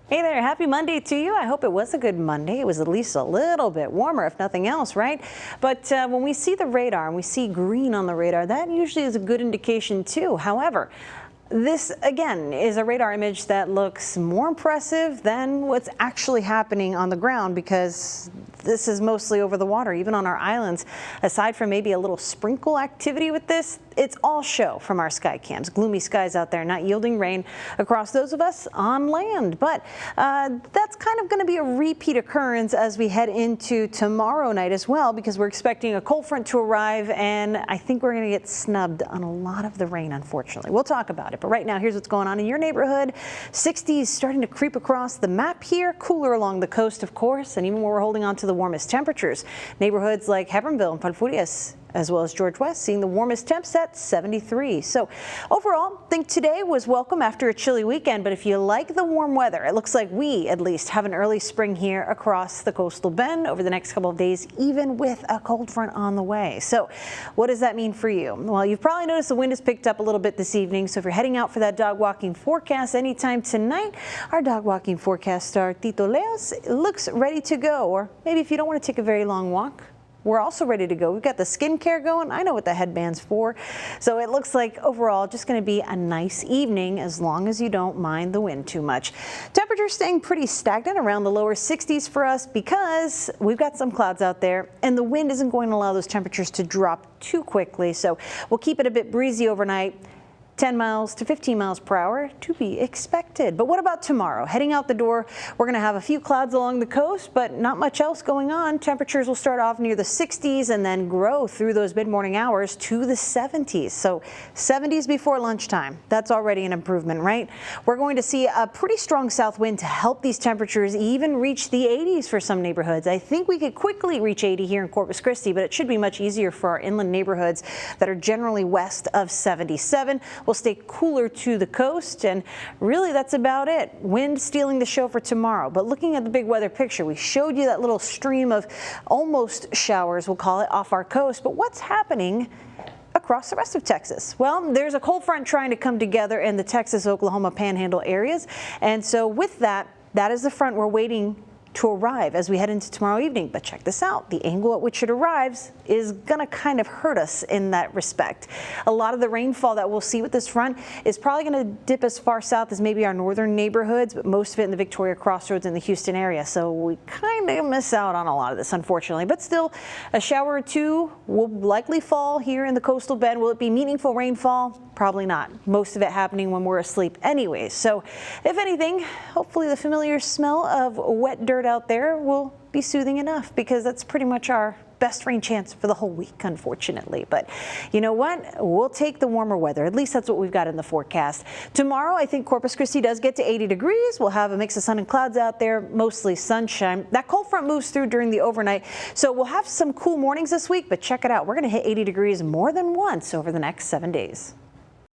Hey there, happy Monday to you. I hope it was a good Monday. It was at least a little bit warmer, if nothing else, right? But when we see the radar and we see green on the radar, that usually is a good indication too. However, this, again, is a radar image that looks more impressive than what's actually happening on the ground, because this is mostly over the water, even on our islands. Aside from maybe a little sprinkle activity with this, it's all show from our sky cams. Gloomy skies out there, not yielding rain across those of us on land. But that's kind of going to be a repeat occurrence as we head into tomorrow night as well, because we're expecting a cold front to arrive, and I think we're going to get snubbed on a lot of the rain, unfortunately. We'll talk about it. But right now, here's what's going on in your neighborhood. 60s starting to creep across the map here. Cooler along the coast, of course, and even where we're holding on to the warmest temperatures. Neighborhoods like Hebronville and Falfurrias, as well as George West, seeing the warmest temps at 73. So overall, I think today was welcome after a chilly weekend. But if you like the warm weather, it looks like we at least have an early spring here across the coastal bend over the next couple of days, even with a cold front on the way. So what does that mean for you? Well, you've probably noticed the wind has picked up a little bit this evening. So if you're heading out for that dog walking forecast anytime tonight, our dog walking forecast star Tito Leos looks ready to go. Or maybe if you don't want to take a very long walk, we're also ready to go. We've got the skincare going. I know what the headband's for. So it looks like overall just going to be a nice evening as long as you don't mind the wind too much. Temperatures staying pretty stagnant around the lower 60s for us because we've got some clouds out there and the wind isn't going to allow those temperatures to drop too quickly. So we'll keep it a bit breezy overnight. 10 miles to 15 miles per hour to be expected. But what about tomorrow? Heading out the door, we're going to have a few clouds along the coast, but not much else going on. Temperatures will start off near the 60s and then grow through those mid-morning hours to the 70s. So 70s before lunchtime. That's already an improvement, right? We're going to see a pretty strong south wind to help these temperatures even reach the 80s for some neighborhoods. I think we could quickly reach 80 here in Corpus Christi, but it should be much easier for our inland neighborhoods that are generally west of 77. We'll stay cooler to the coast, and really that's about it. Wind stealing the show for tomorrow. But looking at the big weather picture, we showed you that little stream of almost showers, we'll call it, off our coast. But what's happening across the rest of Texas? Well, there's a cold front trying to come together in the Texas-Oklahoma panhandle areas. And so with that, that is the front we're waiting to arrive as we head into tomorrow evening. But check this out. The angle at which it arrives is going to kind of hurt us in that respect. A lot of the rainfall that we'll see with this front is probably going to dip as far south as maybe our northern neighborhoods, but most of it in the Victoria Crossroads in the Houston area. So we kind of miss out on a lot of this, unfortunately. But still, a shower or two will likely fall here in the coastal bend. Will it be meaningful rainfall? Probably not. Most of it happening when we're asleep anyways. So if anything, hopefully the familiar smell of wet dirt out there will be soothing enough, because that's pretty much our best rain chance for the whole week, unfortunately. But you know what? We'll take the warmer weather. At least that's what we've got in the forecast. Tomorrow, I think Corpus Christi does get to 80 degrees. We'll have a mix of sun and clouds out there, mostly sunshine. That cold front moves through during the overnight, so we'll have some cool mornings this week, but check it out. We're going to hit 80 degrees more than once over the next 7 days.